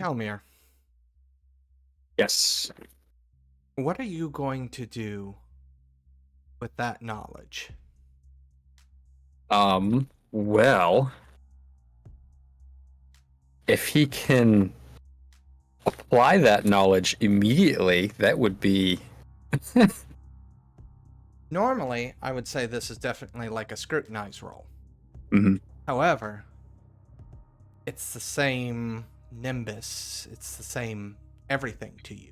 Kalmir, Yes. what are you going to do with that knowledge? Well, if he can apply that knowledge immediately, that would be Normally, I would say this is definitely like a scrutinize roll. Mhm. However, it's the same nimbus, it's the same everything to you.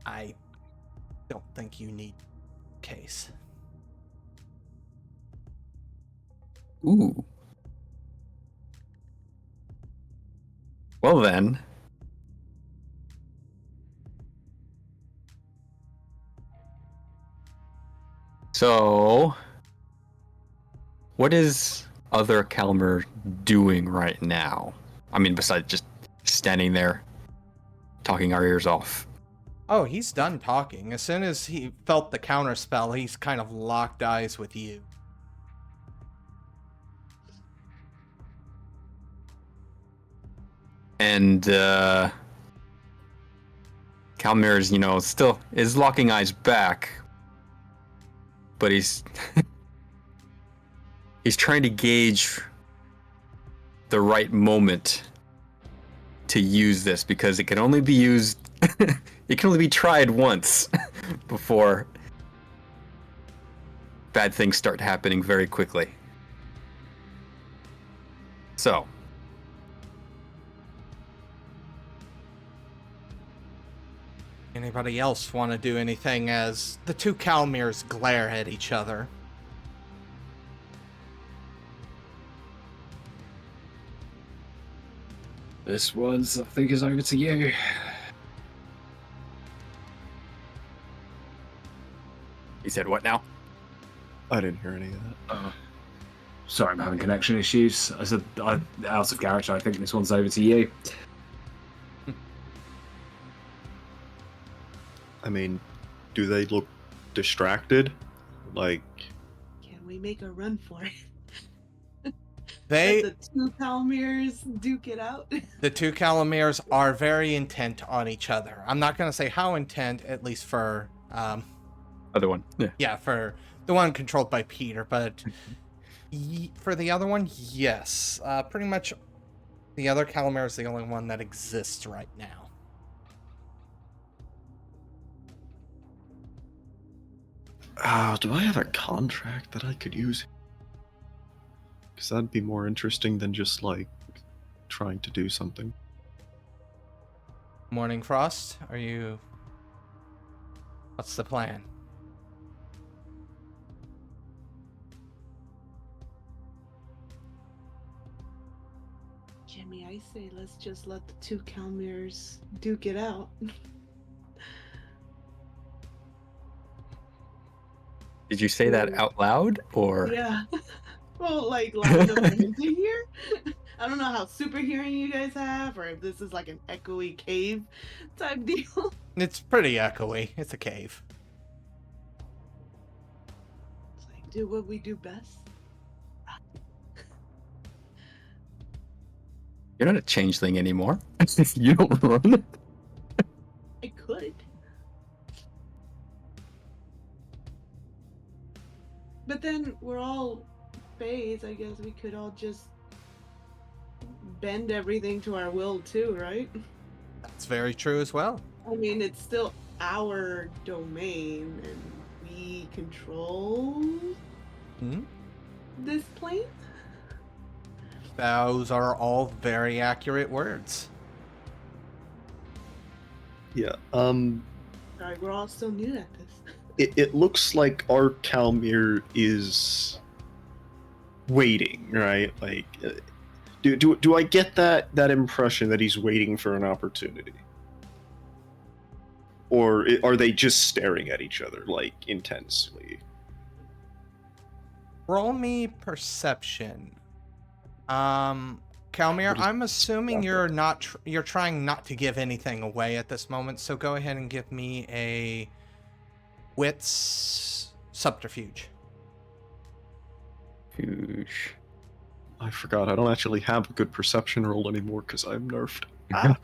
I don't think you need case. Ooh. Well then. So, what is other Kalmir doing right now? I mean, besides just standing there, talking our ears off. Oh, he's done talking. As soon as he felt the counter spell, he's kind of locked eyes with you. And Kalmir is, still is locking eyes back, but he's he's trying to gauge the right moment to use this because it can only be used it can only be tried once before bad things start happening very quickly. So, Anybody else want to do anything as the two Kalmirs glare at each other? This one's, I think, is over to you. he said what now? I didn't hear any of that. Sorry, I'm having connection issues. I said, out of character, I think this one's over to you. I mean, do they look distracted? Like, Can we make a run for it? They, Let the two Kalmirs duke it out. the two Kalamirs, are very intent on each other. I'm not going to say how intent, at least for, Other one. Yeah. for the one controlled by Peter, but for the other one, yes. Pretty much the other Kalamir is the only one that exists right now. do I have a contract that I could use? Because that'd be more interesting than just, like, trying to do something. Morning Frost, what's the plan? Jimmy, I say let's just let the two Kalmirs duke it out. Did you say that out loud or? Yeah. Well, like loud enough for him to hear. I don't know how super hearing you guys have, or if this is like an echoey cave type deal. It's pretty echoey. It's a cave. It's like do what we do best. You're not a changeling anymore. You don't run. I could. But then we're all phase. I guess we could all just bend everything to our will too, right? That's very true as well. I mean, it's still our domain, and we control this plane. Those are all very accurate words. Yeah, Alright, we're all still new at this. it looks like our Kalmir is waiting, right? Like, do I get that impression that he's waiting for an opportunity? Or are they just staring at each other, like, intensely? Roll me perception. Kalmir, I'm assuming you're trying not to give anything away at this moment, so go ahead and give me a wits subterfuge. I forgot. I don't actually have a good perception roll anymore because I'm nerfed. Ah,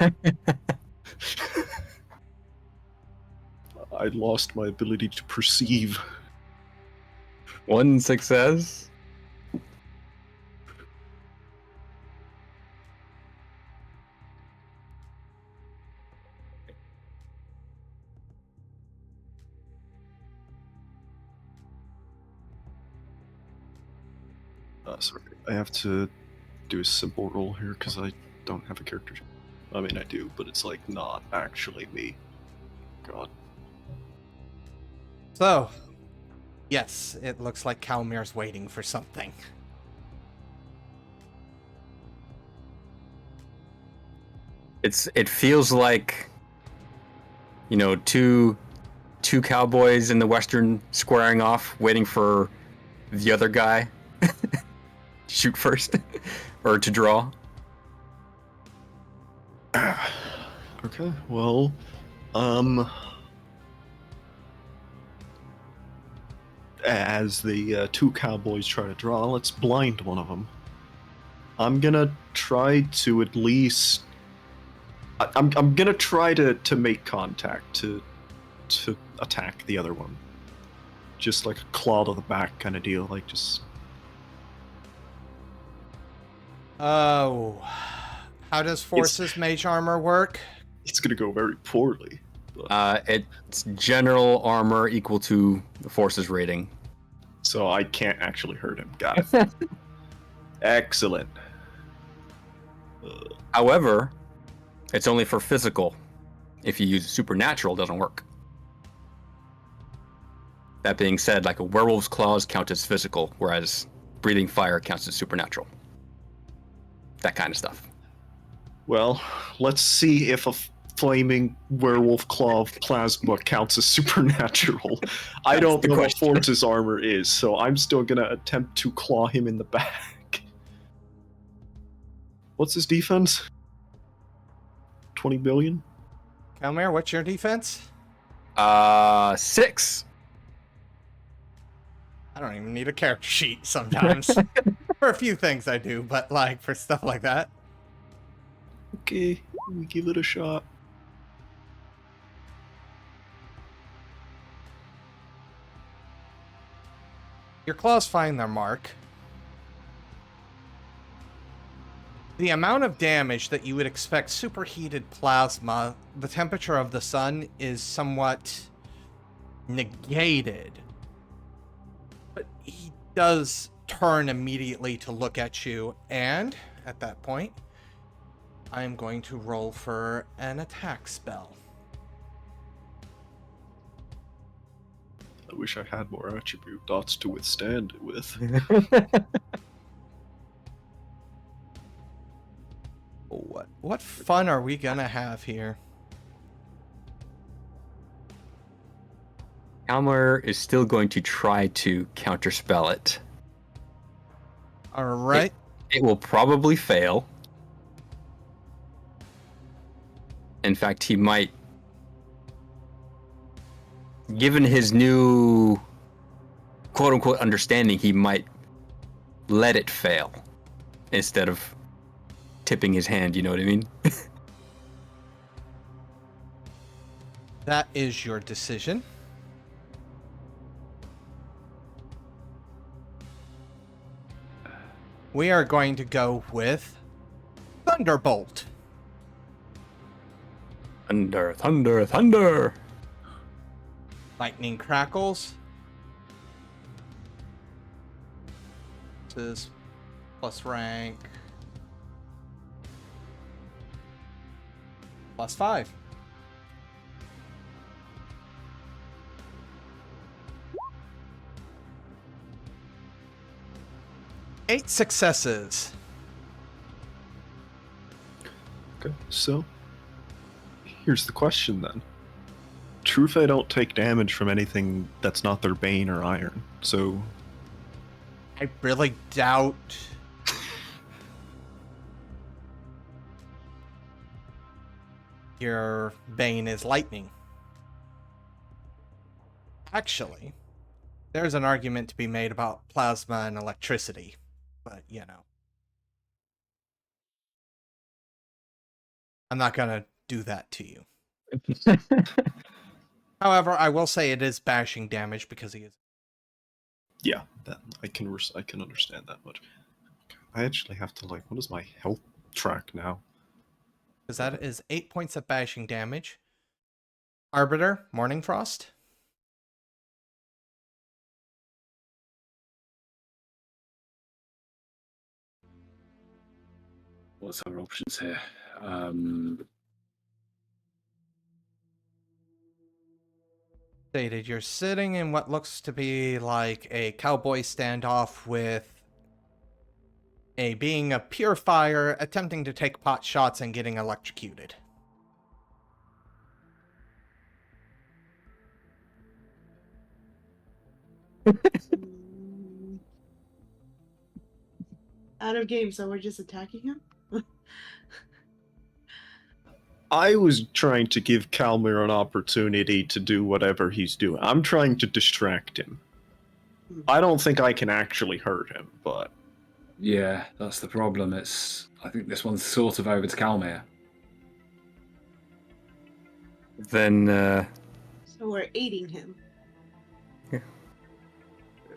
I lost my ability to perceive. One success. Sorry, I have to do a simple roll here because I don't have a character. I mean, I do, but it's like not actually me. God. So, yes, it looks like Kalmir's waiting for something. It feels like, you know, two cowboys in the western squaring off, waiting for the other guy to shoot first or to draw. Okay, well, as the two cowboys try to draw, let's blind one of them. I'm gonna try to at least. I'm gonna try to make contact to attack the other one. Just like a claw to the back kind of deal, like just. Oh, how does Force's mage armor work? It's gonna go very poorly. But, It's general armor equal to the force's rating. so I can't actually hurt him. Got it. Excellent. However, it's only for physical. If you use supernatural, it doesn't work. That being said, like a werewolf's claws count as physical, whereas breathing fire counts as supernatural. That kind of stuff. Well, let's see if a flaming werewolf claw of plasma counts as supernatural. I don't the know what question. Force's armor is, so I'm still gonna attempt to claw him in the back. What's his defense? 20 billion? Kalmir, what's your defense? 6. I don't even need a character sheet sometimes. For a few things I do, but like for stuff like that. Okay, we give it a shot. Your claws find their mark. The amount of damage that you would expect superheated plasma, the temperature of the sun, is somewhat negated. But he does turn immediately to look at you, and at that point, I'm going to roll for an attack spell. I wish I had more attribute dots to withstand it with. What fun are we gonna have here? Kalmir is still going to try to counterspell it. All right. It will probably fail. In fact, he might, given his new quote-unquote understanding, he might let it fail instead of tipping his hand, you know what I mean? That is your decision. We are going to go with Thunderbolt. Thunder, thunder, thunder! Lightning crackles. This is plus rank. +5. Eight successes. Okay, so here's the question then. True, they don't take damage from anything that's not their bane or iron, so I really doubt. Your bane is lightning. Actually, there's an argument to be made about plasma and electricity, but you know. I'm not gonna do that to you. However, I will say it is bashing damage because he is. Yeah, that I can understand that much. I actually have to what is my health track now? Because that is 8 points of bashing damage. Arbiter, Morning Frost. What's our options here? Stated, you're sitting in what looks to be like a cowboy standoff with a being of pure fire attempting to take pot shots and getting electrocuted. Out of game, so we're just attacking him? I was trying to give Kalmir an opportunity to do whatever he's doing. I'm trying to distract him. I don't think I can actually hurt him, but Yeah, that's the problem. I think this one's sort of over to Kalmir. Then So we're aiding him. Yeah.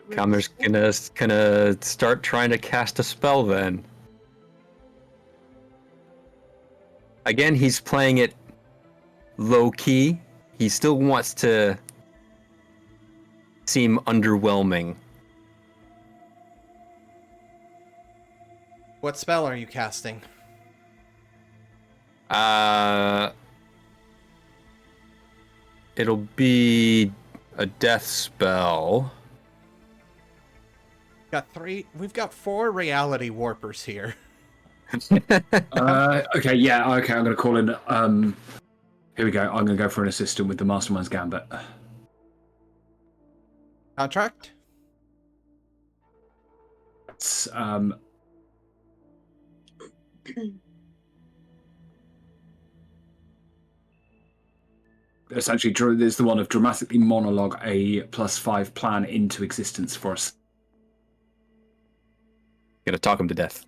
We're Kalmir's just- gonna start trying to cast a spell then. Again, he's playing it low key. He still wants to seem underwhelming. What spell are you casting? It'll be a death spell. We've got 4 reality warpers here. Okay, yeah, okay, I'm going to call in. Here we go. I'm going to go for an assistant with the Mastermind's Gambit. Contract? It's, essentially, there's the one of dramatically monologue a +5 plan into existence for us. Gonna talk him to death.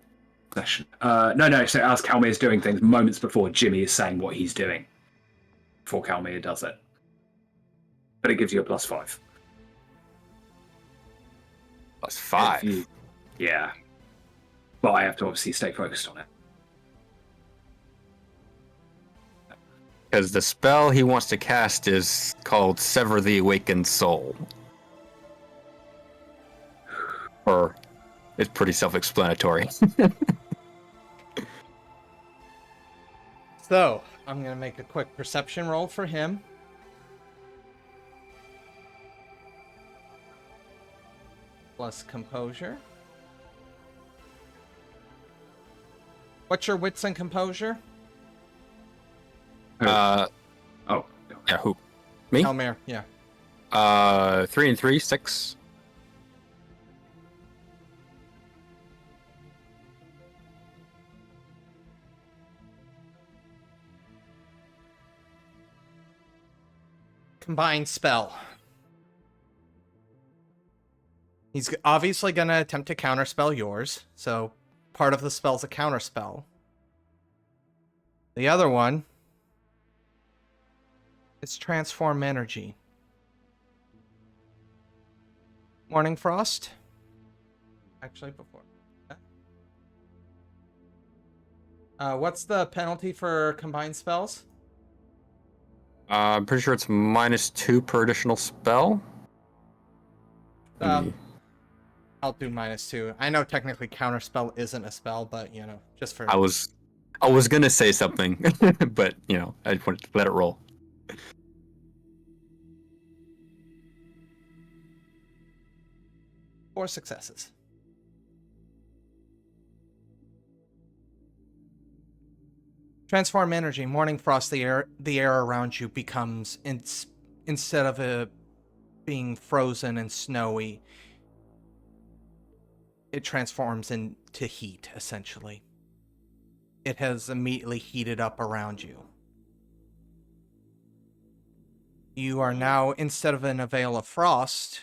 Session. No. So as Kalmir is doing things, moments before Jimmy is saying what he's doing, before Kalmir does it, but it gives you a +5. +5. Yeah, but I have to obviously stay focused on it. Because the spell he wants to cast is called Sever the Awakened Soul. Or it's pretty self-explanatory. So, I'm going to make a quick perception roll for him. Plus composure. What's your wits and composure? Oh, Yeah, who? Me? Kalmir, yeah. 3 and 3, 6. Combined spell. He's obviously going to attempt to counterspell yours, so part of the spell's a counterspell. The other one is transform energy. Morning Frost. Actually, before that. What's the penalty for combined spells? I'm pretty sure it's -2 per additional spell. I'll do -2. I know technically counterspell isn't a spell, but you know, just for I was gonna say something, but you know, I just wanted to let it roll. 4 successes. Transform energy. Morning Frost. The air around you becomes instead of it being frozen and snowy, it transforms into heat. Essentially, it has immediately heated up around you. You are now, instead of in a veil of frost,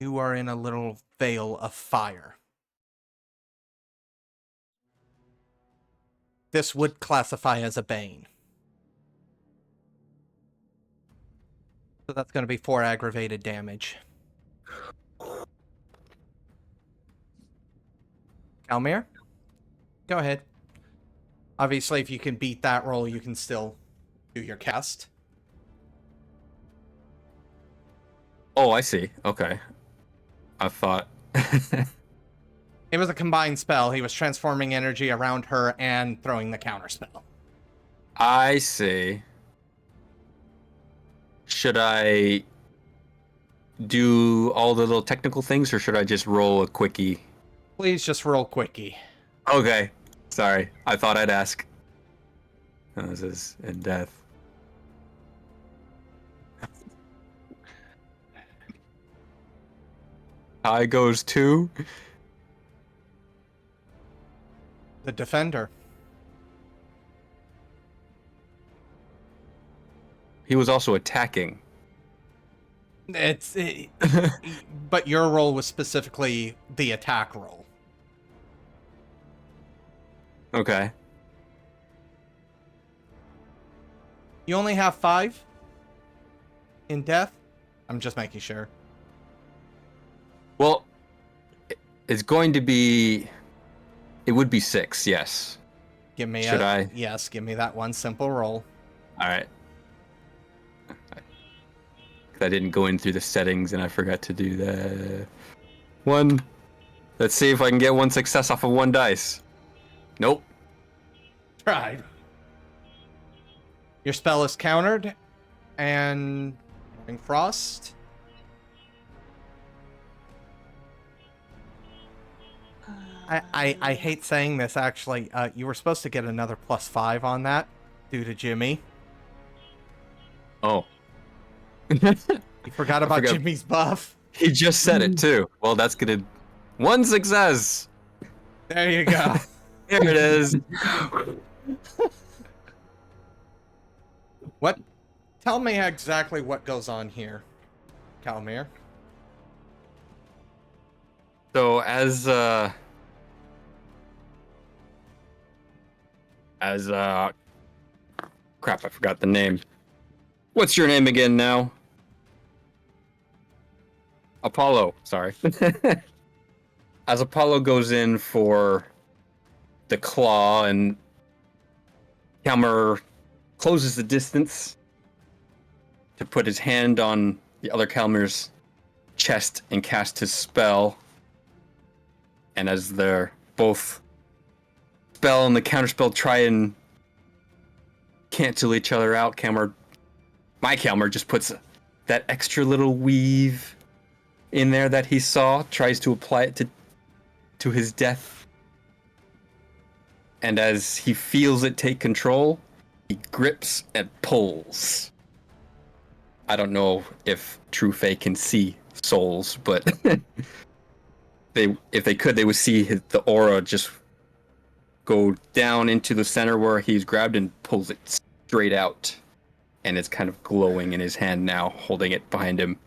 you are in a little veil of fire. This would classify as a bane. So that's going to be 4 aggravated damage. Kalmir? Go ahead. Obviously, if you can beat that roll, you can still do your cast. Oh, I see. Okay. I thought. It was a combined spell. He was transforming energy around her and throwing the counter spell. I see. Should I do all the little technical things, or should I just roll a quickie? Please just roll quickie. Okay. Sorry. I thought I'd ask. Oh, this is in death. High goes to The defender. he was also attacking. But your roll was specifically the attack roll. Okay. You only have 5 in death? I'm just making sure. Well, it's going to be. It would be 6, yes. Give me Should I? Yes, give me that one simple roll. All right. I didn't go in through the settings and I forgot to do that. 1. Let's see if I can get 1 success off of 1 dice. Nope. Tried. Your spell is countered, and Mourning Frost. I hate saying this, actually. You were supposed to get another +5 on that due to Jimmy. Oh. You forgot about forgot. Jimmy's buff. He just said it too. Well, that's gonna. 1 success. There you go. There it is. What? Tell me exactly what goes on here, Kalmir. So crap, I forgot the name. What's your name again now? Apollo, sorry. As Apollo goes in for the claw and Kalmir closes the distance to put his hand on the other Kalmir's chest and cast his spell. And as they're both spell and the counterspell try and cancel each other out, my Kalmir just puts that extra little weave in there that he saw, tries to apply it to his death. And as he feels it take control, he grips and pulls. I don't know if True Fae can see souls, but if they could, they would see the aura just go down into the center where he's grabbed and pulls it straight out. And it's kind of glowing in his hand now, holding it behind him.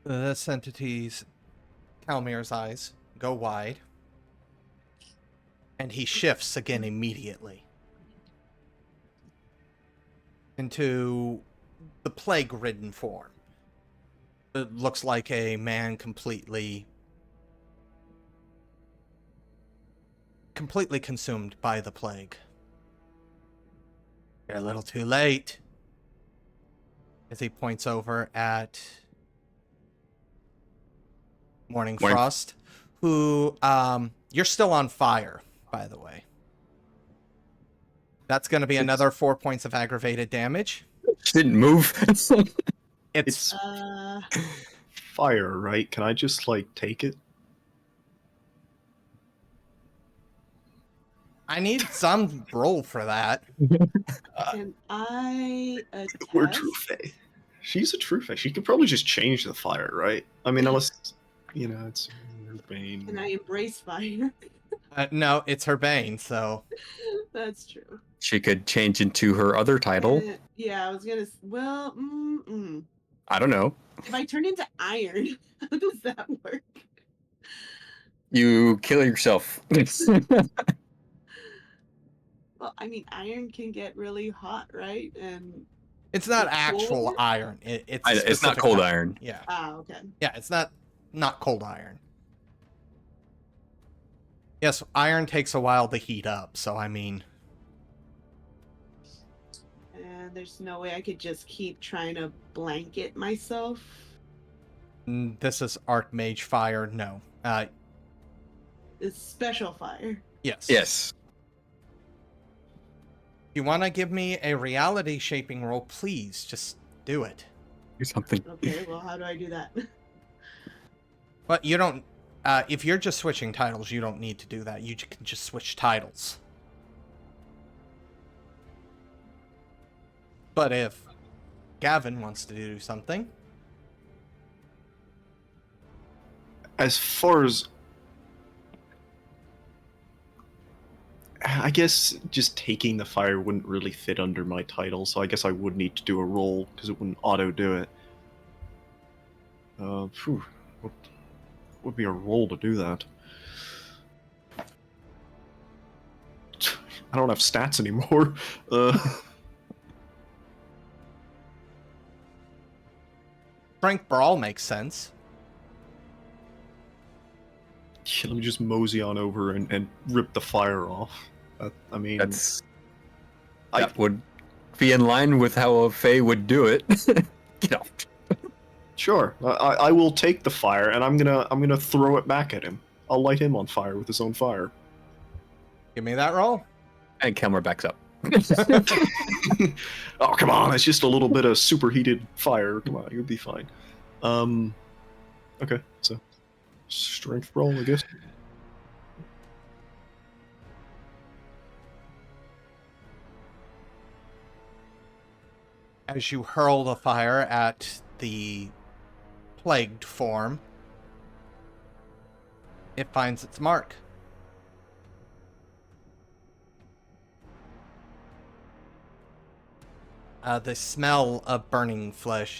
This entity's Kalmir's eyes go wide, and he shifts again immediately into the plague-ridden form. It looks like a man completely consumed by the plague. You're a little too late. As he points over at Mourning Frost, who, you're still on fire, by the way. That's going to be another 4 points of aggravated damage. Didn't move. It's fire, right? Can I just, take it? I need some roll for that. Can I attest? We're True Fae. She's a True Fae. She could probably just change the fire, right? I mean, unless, it's her bane. Can I embrace fire? No, it's her bane, so... That's true. She could change into her other title. Yeah, I was gonna... Well, I don't know. if I turn into iron, how does that work? You kill yourself. Well, I mean, iron can get really hot, right? And It's not It's actual cold? iron. It's a It's not specific cold type. iron. Yeah. okay. Yeah, it's not cold iron. Yes, iron takes a while to heat up, so I mean, And there's no way I could just keep trying to blanket myself. this is Archmage fire. No. It's special fire. Yes. Yes. If you want to give me a reality shaping roll, please just do it. Do something. Okay, well, how do I do that? But you don't. If you're just switching titles, you don't need to do that. You can just switch titles. But if Gavin wants to do something, As far as I guess just taking the fire wouldn't really fit under my title, so I guess I would need to do a roll because it wouldn't auto do it. What would be a roll to do that? I don't have stats anymore. Frank Brawl makes sense. Let me just mosey on over and rip the fire off. I mean, That would be in line with how a Fae would do it. Get out. Sure. I will take the fire and I'm gonna throw it back at him. I'll light him on fire with his own fire. Give me that roll. And Kalmir backs up. Oh, come on, it's just a little bit of superheated fire. Come on, you'll be fine. Okay, so strength roll, I guess. As you hurl the fire at the plagued form, it finds its mark. The smell of burning flesh,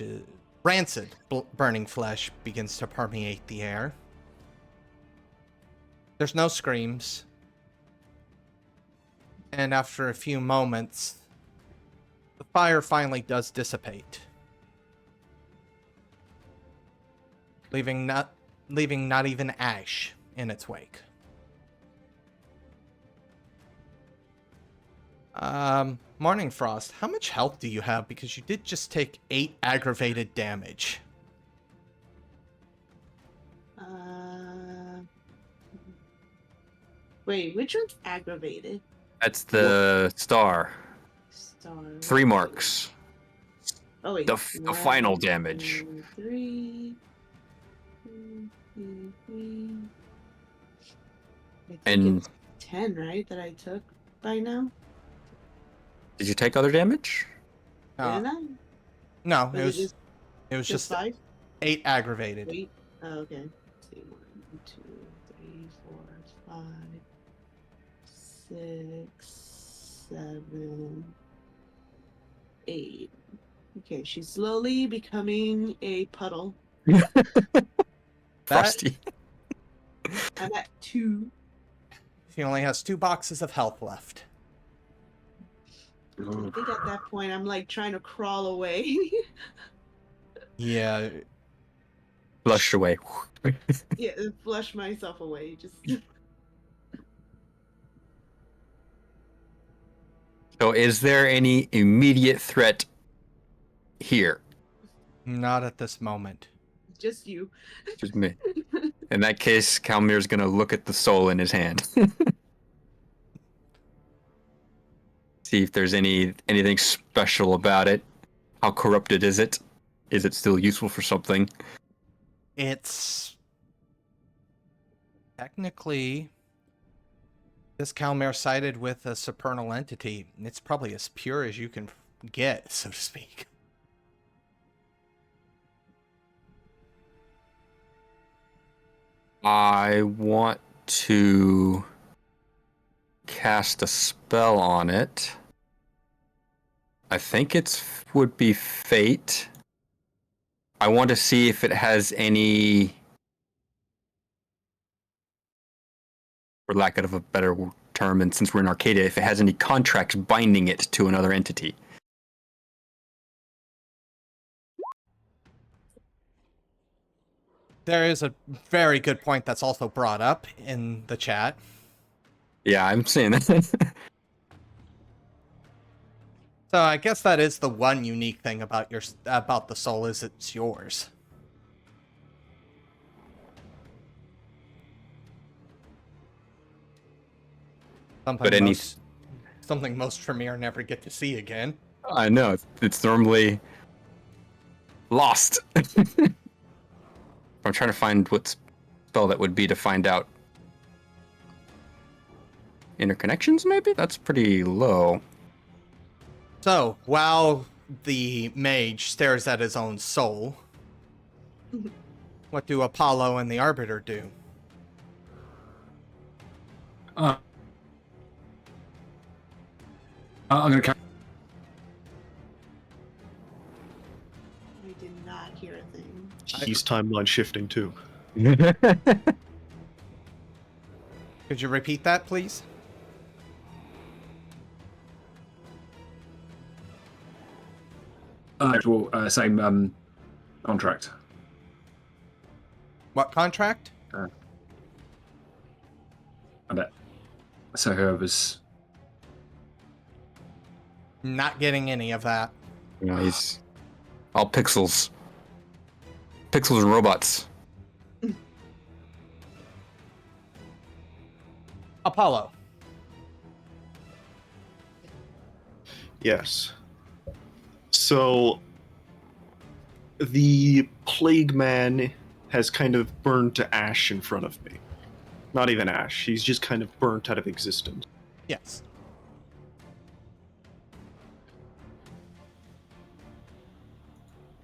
rancid burning flesh, begins to permeate the air. There's no screams. And after a few moments, the fire finally does dissipate, leaving not even ash in its wake. Morning Frost, how much health do you have? Because you did just take 8 aggravated damage. Wait, which one's aggravated? That's the star. Star. 3 marks. Oh wait. The final damage. 3. And it's 10, right? That I took by now. did you take other damage? Didn't I? No, Was it was just 5? 8 aggravated. Wait. Oh, okay. Let's see, 1, 2, 3, 4, 5, 6, 7, 8. Okay, she's slowly becoming a puddle. Frosty. I'm at 2. She only has 2 boxes of health left. I think at that point I'm like trying to crawl away. Yeah. Flushed away. Yeah, flush myself away. Just So is there any immediate threat here? Not at this moment. just you. Just me. In that case, Kalmir's gonna look at the soul in his hand. See if there's anything special about it. How corrupted is it? Is it still useful for something? It's technically this Kalmir sided with a supernal entity. It's probably as pure as you can get, so to speak. I want to cast a spell on it. I think would be Fate. I want to see if it has any, for lack of a better determine, since we're in Arcadia, if it has any contracts binding it to another entity. There is a very good point that's also brought up in the chat. Yeah, I'm saying that. So I guess that is the one unique thing about the soul is it's yours. Something something most Tremere never get to see again. I know, it's normally lost. I'm trying to find what spell that would be to find out. Interconnections, maybe? That's pretty low. So, while the mage stares at his own soul, what do Apollo and the Arbiter do? I'm going to. I did not hear a thing. He's timeline shifting too. Could you repeat that, please? Actual same contract. What contract? I bet. So whoever's. Not getting any of that. He's all pixels. Pixels and robots. Apollo. Yes. So the Plague Man has kind of burned to ash in front of me. Not even ash, he's just kind of burnt out of existence. Yes.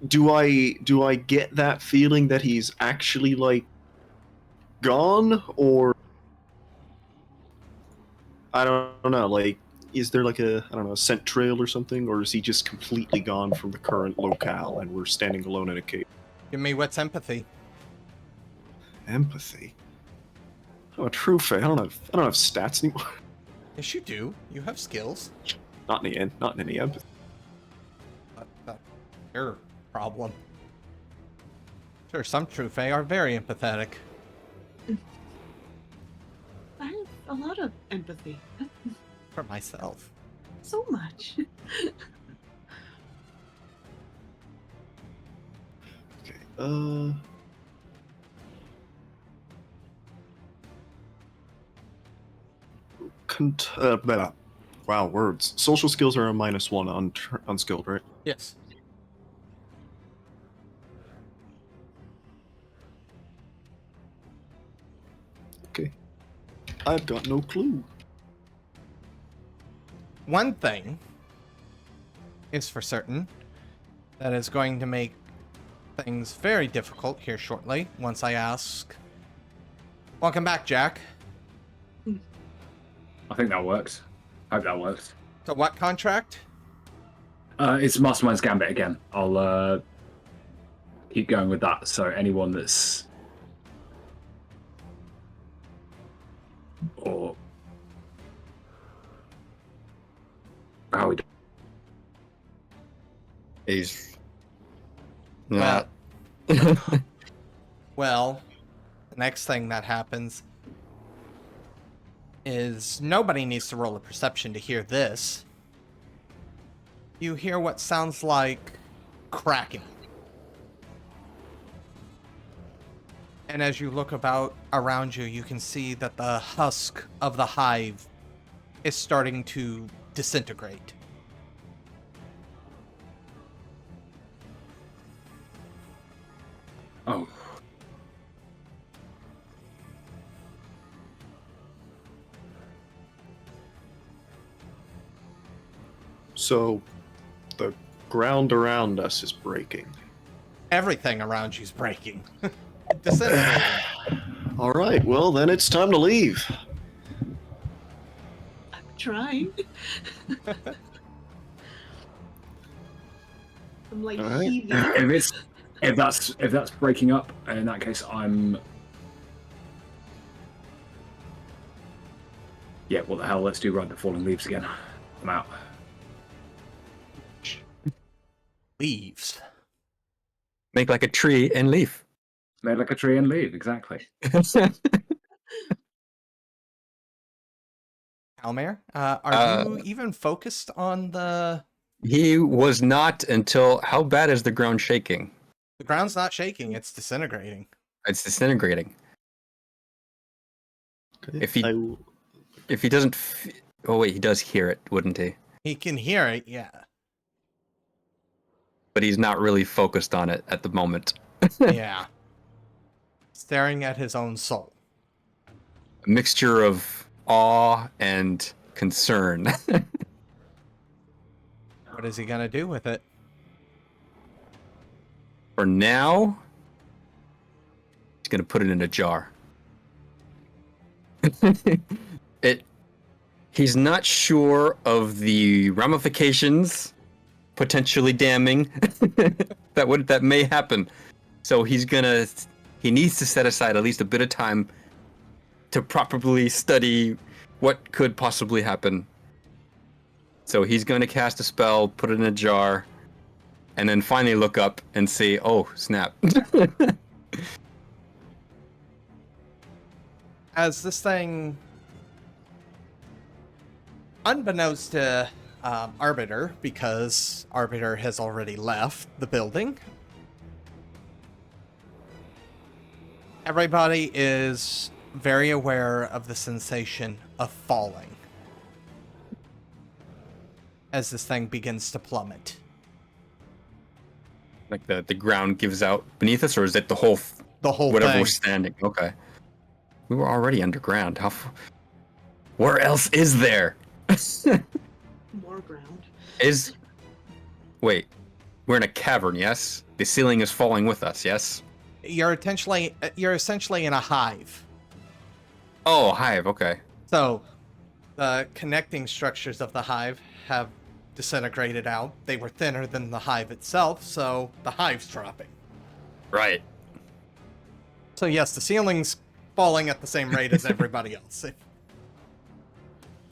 Do I get that feeling that he's actually like gone, or I don't know, like is there like a scent trail or something, or is he just completely gone from the current locale and we're standing alone in a cave? Give me what's empathy. Empathy. Oh, true faith. I don't have stats anymore. Yes, you do. You have skills. Not in any empathy. That's your problem. Sure, some true fae are very empathetic. I have a lot of empathy. For myself. So much. Okay. Wow, words. Social skills are a -1 on unskilled, right? Yes. Okay. I've got no clue. One thing is for certain that is going to make things very difficult here shortly once I ask. Welcome back, Jack. I think that works. I hope that works. So what contract? It's Mastermind's Gambit again. I'll keep going with that. So anyone that's or how we do. He's not. Well, the next thing that happens is nobody needs to roll a perception to hear this. You hear what sounds like cracking. And as you look around you, you can see that the husk of the hive is starting to disintegrate. Oh. So, the ground around us is breaking. Everything around you's breaking. Disintegrating. All right, well then it's time to leave. I'm trying. I'm like All right. heaving. If that's breaking up, in that case, I'm Yeah, what the hell? Let's do Ride the Falling Leaves again. I'm out. Leaves. Make like a tree and leaf. Made like a tree and leave, exactly. Kalmir, are you even focused on the... He was not until... How bad is the ground shaking? The ground's not shaking, it's disintegrating. It's disintegrating. Okay, If he- I will- If he doesn't... Oh wait, he does hear it, wouldn't he? He can hear it, yeah. But he's not really focused on it at the moment. Yeah. Staring at his own soul. A mixture of awe and concern. What is he gonna do with it? For now, he's gonna put it in a jar. He's not sure of the ramifications, potentially damning, that may happen. So he needs to set aside at least a bit of time to properly study what could possibly happen. So he's going to cast a spell, put it in a jar, and then finally look up and say, "Oh, snap." As this thing, unbeknownst to Arbiter, because Arbiter has already left the building, everybody is very aware of the sensation of falling as this thing begins to plummet. Like the ground gives out beneath us, or is it the whole whatever thing. we're standing? Okay. We were already underground. Where else is there? More ground. Wait, we're in a cavern, yes? The ceiling is falling with us, yes? You're essentially in a hive. Oh, hive, okay. So, the connecting structures of the hive have disintegrated out. They were thinner than the hive itself, so the hive's dropping. Right. So yes, the ceiling's falling at the same rate as everybody else.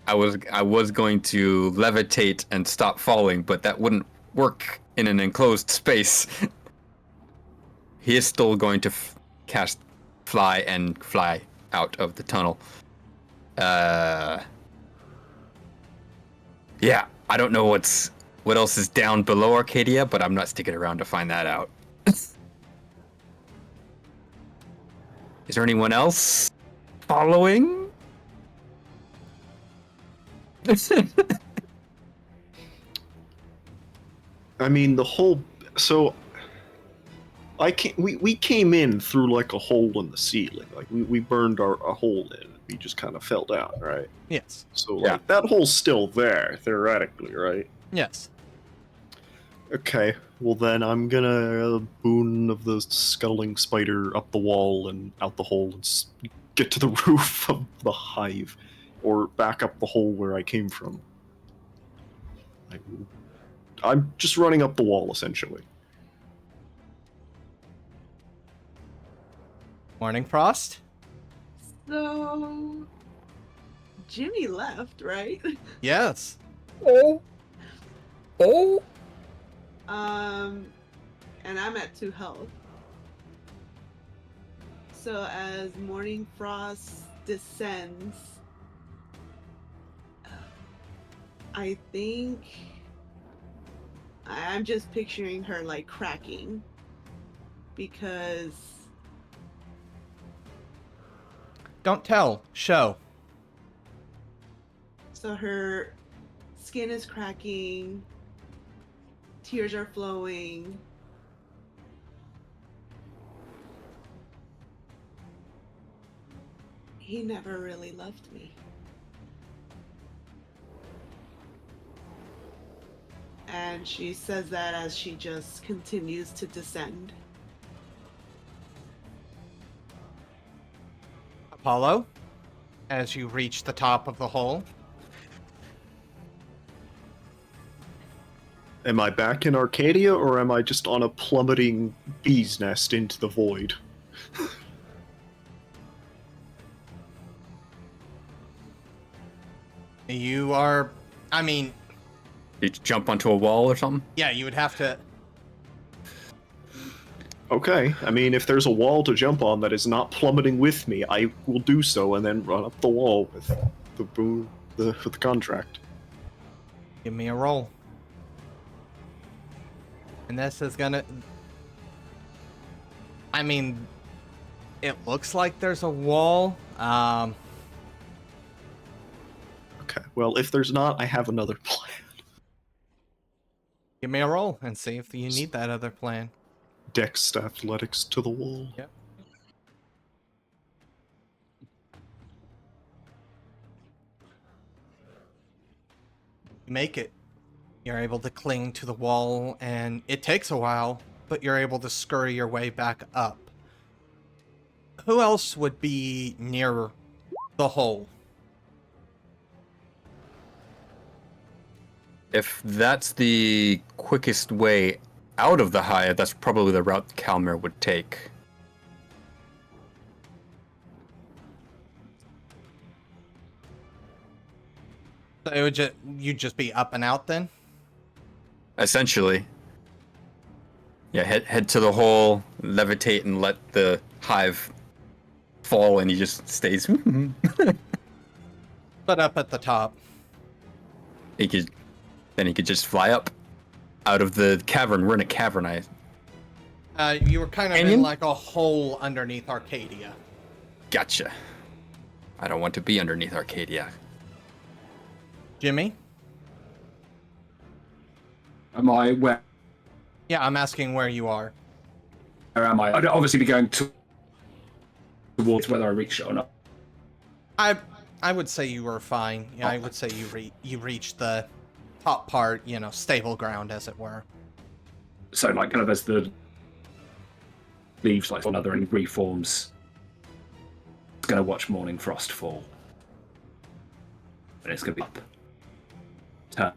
I was going to levitate and stop falling, but that wouldn't work in an enclosed space. He is still going to cast fly and fly out of the tunnel. Yeah, I don't know what else is down below Arcadia, but I'm not sticking around to find that out. Is there anyone else following? I mean, so we came in through like a hole in the ceiling. Like we burned a hole in. We just kind of fell down, right? Yes. So like that hole's still there theoretically, right? Yes. Okay. Well then, I'm gonna boon of the scuttling spider up the wall and out the hole and get to the roof of the hive, or back up the hole where I came from. I'm just running up the wall essentially. Morning, Frost. So, Jimmy left, right? Yes. Oh. And I'm at 2 health. So as Morning Frost descends, I think I'm just picturing her like cracking, because Don't tell. Show. so her skin is cracking, tears are flowing. He never really loved me. And she says that as she just continues to descend. Apollo, as you reach the top of the hole. Am I back in Arcadia, or am I just on a plummeting bee's nest into the void? You are, I mean, You jump onto a wall or something? yeah, you would have to. Okay, I mean, if there's a wall to jump on that is not plummeting with me, I will do so and then run up the wall with with the contract. Give me a roll. And this is gonna. I mean, it looks like there's a wall. Okay, well, if there's not, I have another plan. Give me a roll and see if you need that other plan. Dex athletics to the wall. Yep. You make it. You're able to cling to the wall, and it takes a while, but you're able to scurry your way back up. Who else would be near the hole? If that's the quickest way out of the hive, that's probably the route Kalmir would take. So it would you'd just be up and out then? Essentially. Yeah, head to the hole, levitate, and let the hive fall, and he just stays. But up at the top. He could just fly up out of the cavern. We're in a cavern. You were kind of in Canyon? like a hole underneath Arcadia. Gotcha. I don't want to be underneath Arcadia. Jimmy? Am I where? Yeah, I'm asking where you are. Where am I? I'd obviously be going towards whether I reach it or not. I would say you were fine. Yeah, I would say you reached the top part, stable ground, as it were. So, like, kind of as the leaves like another and reforms, it's going to watch Morning Frost fall, and it's going to be up, turn,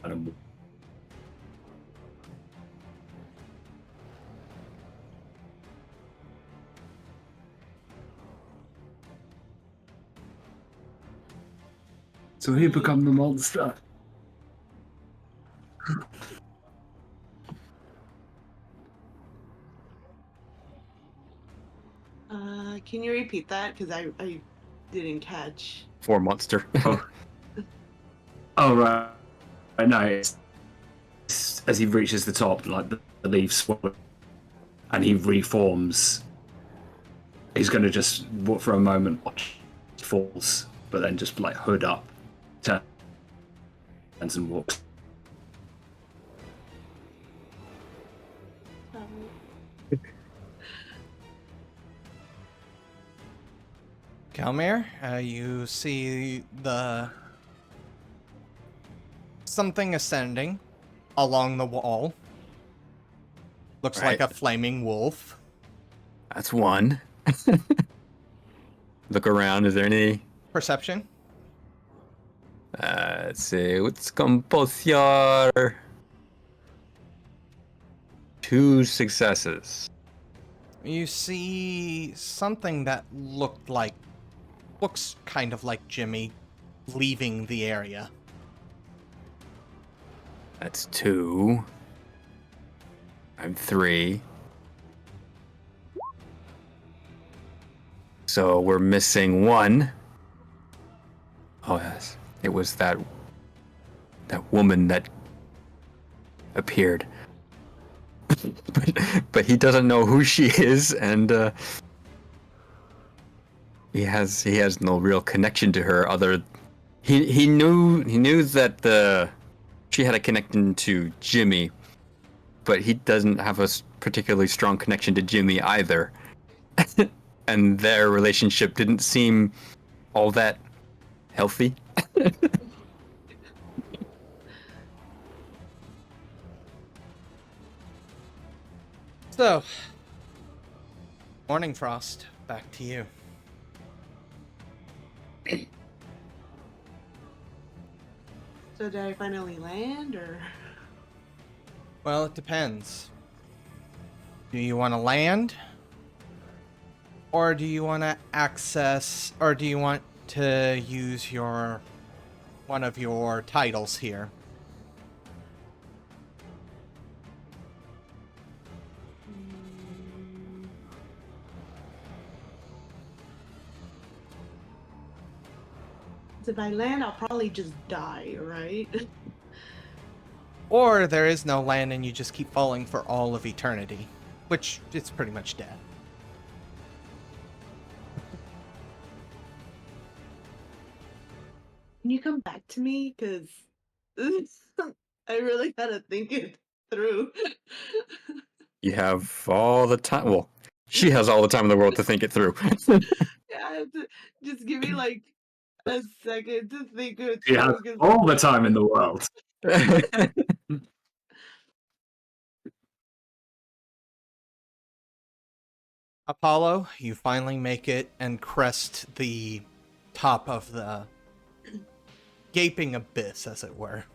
and so he become the monster. Can you repeat that? Because I didn't catch. For monster. Oh right, no. It's as he reaches the top, like the leaves swallow, and he reforms. He's going to just for a moment watch it falls, but then just like hood up, turns and walks. Kalmir, you see something ascending along the wall. Looks like Right. a flaming wolf. That's one. Look around. Is there any? Perception? Let's see. What's composure? 2 successes. You see something that looks kind of like Jimmy leaving the area. That's 2. I'm 3. So we're missing 1. Oh yes, it was that woman that appeared. but he doesn't know who she is, and he has no real connection to her. He knew that she had a connection to Jimmy, but he doesn't have a particularly strong connection to Jimmy either. And their relationship didn't seem all that healthy. So, Morning Frost, back to you. So did I finally land, or? Well, it depends. Do you want to land? Or do you want to access, or do you want to use one of your titles here. If I land, I'll probably just die, right? Or there is no land and you just keep falling for all of eternity, which it's pretty much dead. Can you come back to me? Because I really gotta think it through. You have all the time. Well, she has all the time in the world to think it through. Yeah, I have to just give me like a second to think it He has through. 'Cause all the time in the world. Apollo, you finally make it and crest the top of the gaping abyss, as it were.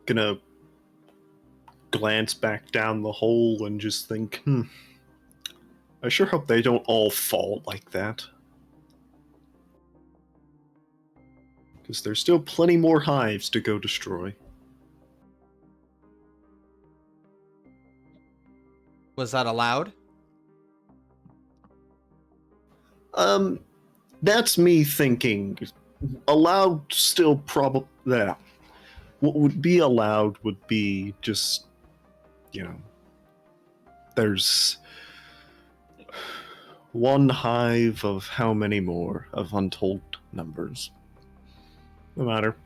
Gonna glance back down the hole and just think, I sure hope they don't all fall like that. Because there's still plenty more hives to go destroy. Was that allowed? That's me thinking. Allowed still probably that. What would be allowed would be just, there's one hive of how many more of untold numbers. No matter.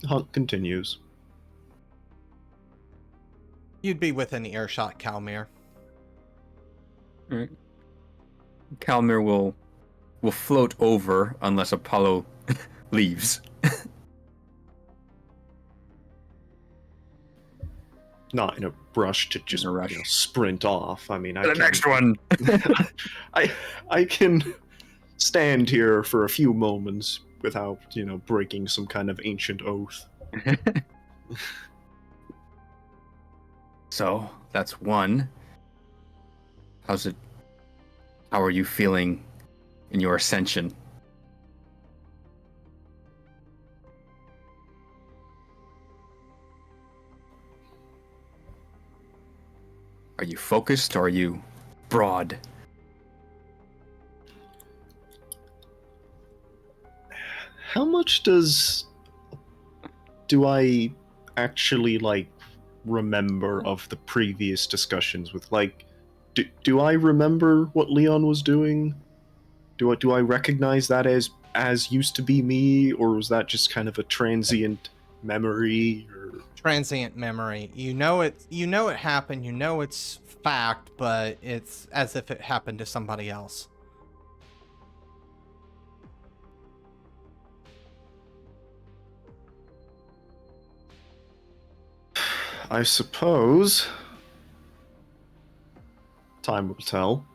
The hunt continues. You'd be within earshot, Kalmir. Alright. Kalmir will float over unless Apollo leaves. Not in a rush to just In a rush. sprint off. I mean, The next one. I can stand here for a few moments without, breaking some kind of ancient oath. So that's one. How are you feeling in your ascension? Are you focused or are you broad? How much do I actually remember of the previous discussions with do I remember what Leon was doing? Do I recognize that as used to be me, or was that just kind of a transient memory? Or Transient memory. You know it happened, you know it's fact, but it's as if it happened to somebody else. I suppose time will tell.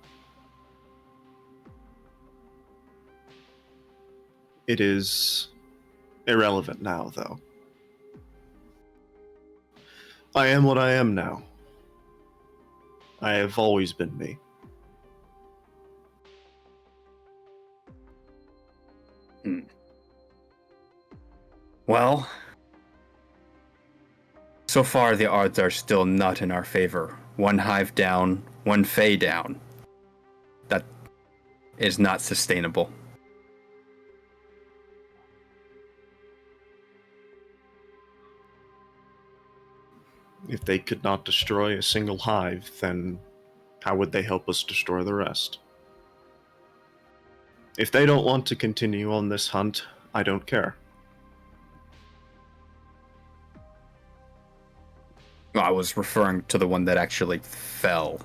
It is irrelevant now, though. I am what I am now. I have always been me. Well, so far the odds are still not in our favor. One hive down, one Fae down. That is not sustainable. If they could not destroy a single hive, then how would they help us destroy the rest? If they don't want to continue on this hunt, I don't care. I was referring to the one that actually fell.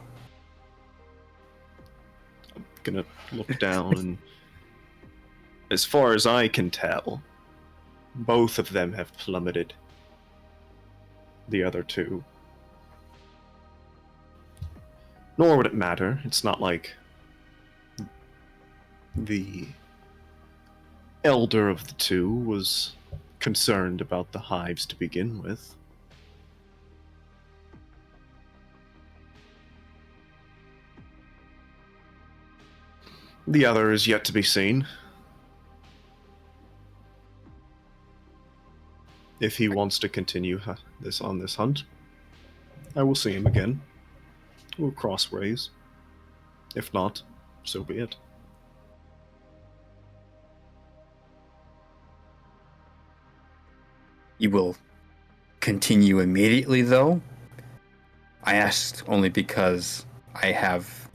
I'm gonna look down and as far as I can tell, both of them have plummeted. The other two. Nor would it matter. It's not like the elder of the two was concerned about the hives to begin with. The other is yet to be seen. If he wants to continue this hunt, I will see him again. We'll cross ways. If not, so be it. You will continue immediately, though? I asked only because I have...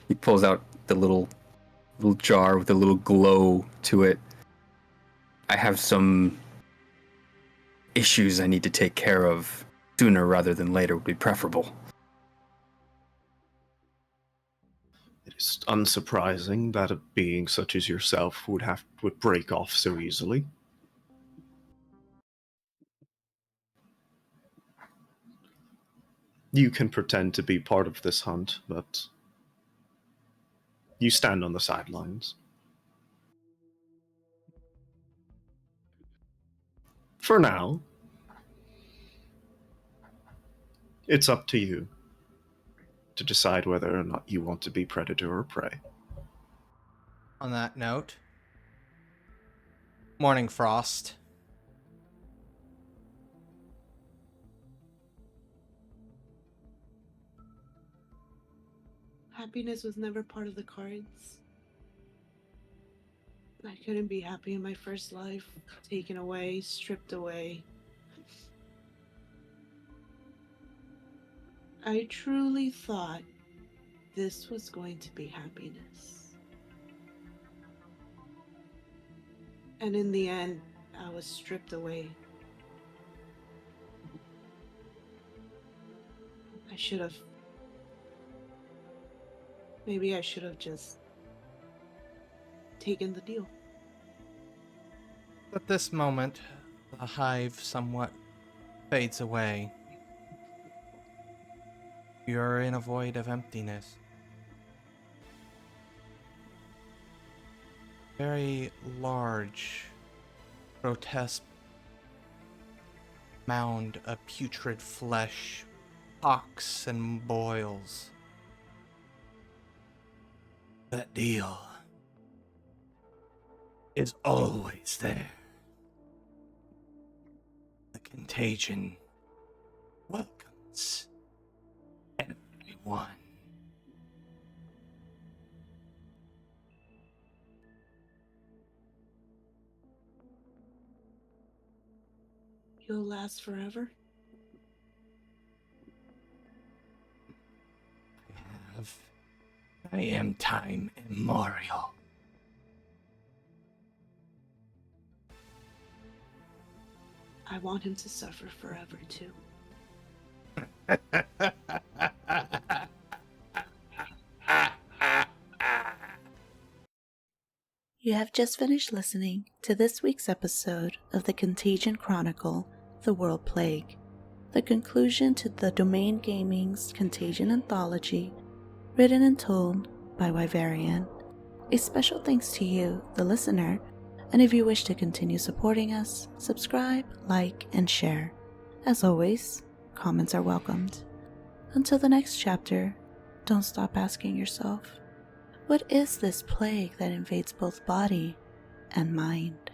He pulls out the little jar with a little glow to it. I have some issues I need to take care of. Sooner rather than later would be preferable. It is unsurprising that a being such as yourself would break off so easily. You can pretend to be part of this hunt, but you stand on the sidelines. For now, it's up to you to decide whether or not you want to be predator or prey. On that note, Morning Frost. Happiness was never part of the cards. I couldn't be happy in my first life, taken away, stripped away. I truly thought this was going to be happiness. And in the end, I was stripped away. Maybe I should have just taken the deal. At this moment, the hive somewhat fades away. You're in a void of emptiness. Very large, grotesque mound of putrid flesh, pocks and boils. That deal is always there. The contagion welcomes everyone. You'll last forever? I am time immemorial. I want him to suffer forever too. You have just finished listening to this week's episode of the Contagion Chronicle, The World Plague, the conclusion to the Domain Gaming's Contagion Anthology, written and told by Wyverian. A special thanks to you, the listener, and if you wish to continue supporting us, subscribe, like, and share. As always, comments are welcomed. Until the next chapter, don't stop asking yourself, what is this plague that invades both body and mind?